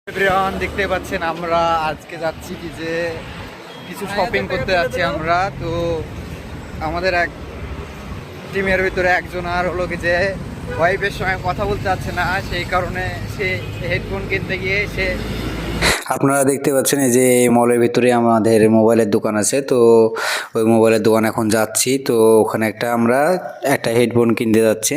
Everyone, দেখতে পাচ্ছেন আমরা আজকে যাচ্ছি কি যে কিছু শপিং করতে যাচ্ছি আমরা। তো আমাদের এক টিমের ভিতরে একজন আর হলো কি যে ওয়াইফের সঙ্গে কথা বলতে যাচ্ছে না, সেই কারণে সে হেডফোন কিনতে গিয়ে সে আপনারা দেখতে পাচ্ছেন এই যে মলের ভিতরে আমাদের মোবাইলের দোকান আছে। তো ওই মোবাইলের দোকান এখন যাচ্ছি। তো ওখানে আমরা একটা হেডফোন কিনতে যাচ্ছি।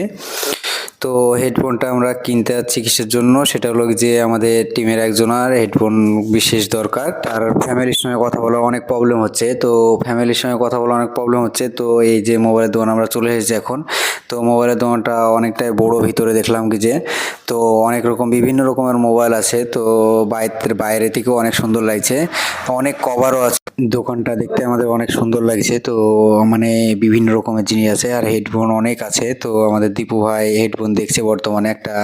তো হেডফোনটা আমরা কিনতে যাচ্ছি কিসের জন্য, সেটা হলো যে আমাদের টিমের একজনের হেডফোন বিশেষ দরকার। তার ফ্যামিলির সঙ্গে কথা বলা অনেক প্রবলেম হচ্ছে। তো এই যে মোবাইলের দোকান আমরা চলে এসেছি এখন। তো মোবাইলের দোকানটা অনেকটাই বড়, ভিতরে দেখলাম কি যে তো অনেক রকম বিভিন্ন রকমের মোবাইল আছে। তো বাইরে থেকেও অনেক সুন্দর লাগছে, অনেক কভারও আছে। দোকানটা দেখতে আমাদের অনেক সুন্দর লাগছে। তো মানে বিভিন্ন রকমের জিনিস আছে আর হেডফোন অনেক আছে। তো আমাদের দীপু ভাই হেডফোন দেখছে বর্তমানে একটা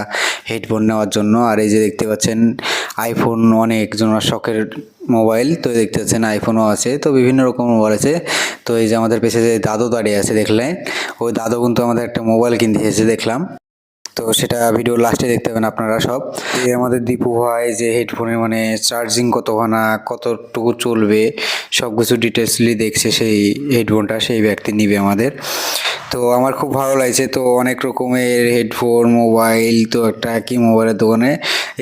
হেডফোন নেওয়ার জন্য। আর এই যে দেখতে পাচ্ছেন আইফোন, অনেক জনের শখের মোবাইল। তো দেখতে পাচ্ছেন আইফোনও আছে, তো বিভিন্ন রকম মোবাইল আছে। তো এই যে আমাদের পেছনে যে দাদু দাঁড়িয়ে আছে দেখলেন, ওই দাদু কিন্তু আমাদের একটা মোবাইল কিনতে এসেছে দেখলাম। তো সেটা ভিডিও লাস্টে দেখতে পাবেন আপনারা সব। এই আমাদের দীপু ভাই যে হেডফোনের মানে চার্জিং কতখানা, কতটুকু চলবে, সব কিছু ডিটেলসলি দেখছে সেই হেডফোনটা সেই ব্যক্তি নিবে আমাদের। তো আমার খুব ভালো লাগছে। তো অনেক রকমের হেডফোন মোবাইল, তো একটা কি মোবাইলের দোকানে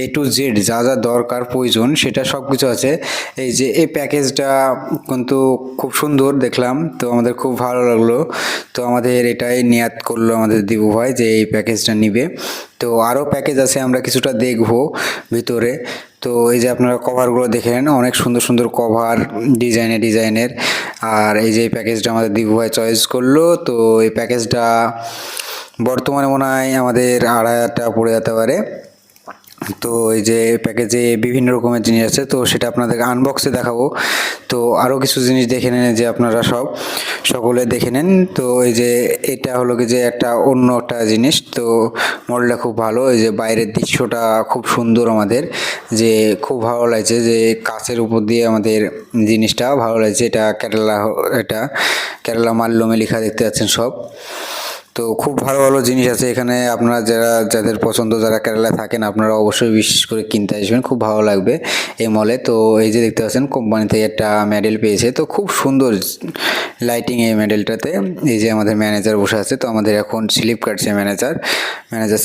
A to Z যা যা দরকার প্রয়োজন সেটা সব কিছু আছে। এই যে এই প্যাকেজটা কিন্তু খুব সুন্দর দেখলাম, তো আমাদের খুব ভালো লাগলো। তো আমাদের এটাই নিয়াত করলো আমাদের দীপু ভাই যে এই প্যাকেজটা নিবে। তো আরও প্যাকেজ আছে, আমরা কিছুটা দেখবো ভিতরে। তো এই যে আপনারা কভারগুলো দেখে নেন, অনেক সুন্দর সুন্দর কভার, ডিজাইনের। আর এই যে প্যাকেজটা আমাদের দীপু ভাই চয়েস করলো। তো এই প্যাকেজটা বর্তমানে মনে হয় আমাদের 2500 টাকা পড়ে যেতে পারে। তো এই যে প্যাকেজে বিভিন্ন রকমের জিনিস আছে, তো সেটা আপনাদেরকে আনবক্সে দেখাবো। তো আরও কিছু জিনিস দেখে নেন যে আপনারা সকলে দেখে নেন। তো এই যে এটা হলো কি যে একটা অন্য একটা জিনিস। তো মডেলটা খুব ভালো, এই যে বাইরের দৃশ্যটা খুব সুন্দর আমাদের, যে খুব ভালো লাগছে যে কাচের উপর দিয়ে আমাদের জিনিসটা ভালো লাগছে। এটা কেরালা মাল্যমে লেখা দেখতে পাচ্ছেন সব। তো খুব ভালো ভালো জিনিস আছে এখানে। আপনারা যাদের পছন্দ, যারা কেরালায় থাকেন, আপনারা অবশ্যই বিশেষ করে কিনতে আসবেন, খুব ভালো লাগবে এই মলে। তো এই যে দেখতে পাচ্ছেন কোম্পানি থেকে একটা মেডেল পেয়েছে, তো খুব সুন্দর লাইটিং এই মেডেলটাতে। এই যে আমাদের ম্যানেজার বসে আছে, তো আমাদের এখন স্লিপ কাটছে ম্যানেজার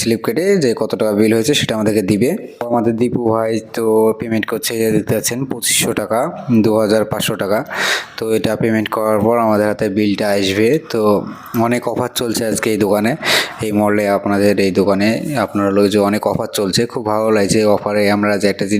স্লিপ কেটে যে কত টাকা বিল হয়েছে সেটা আমাদেরকে দিবে। তো আমাদের দীপু ভাই তো পেমেন্ট করছে, এই যে দেখতে পাচ্ছেন 2500 টাকা, 2500 টাকা। তো এটা পেমেন্ট করার পর আমাদের হাতে বিলটা আসবে। তো অনেক অফার চলছে আজকে এই দোকানে, এই মলে, আপনাদের এই দোকানে আপনারা লোক যে অনেক অফার চলছে, খুব ভালো লাগছে। অফারে আমরা যে একটা জিনিস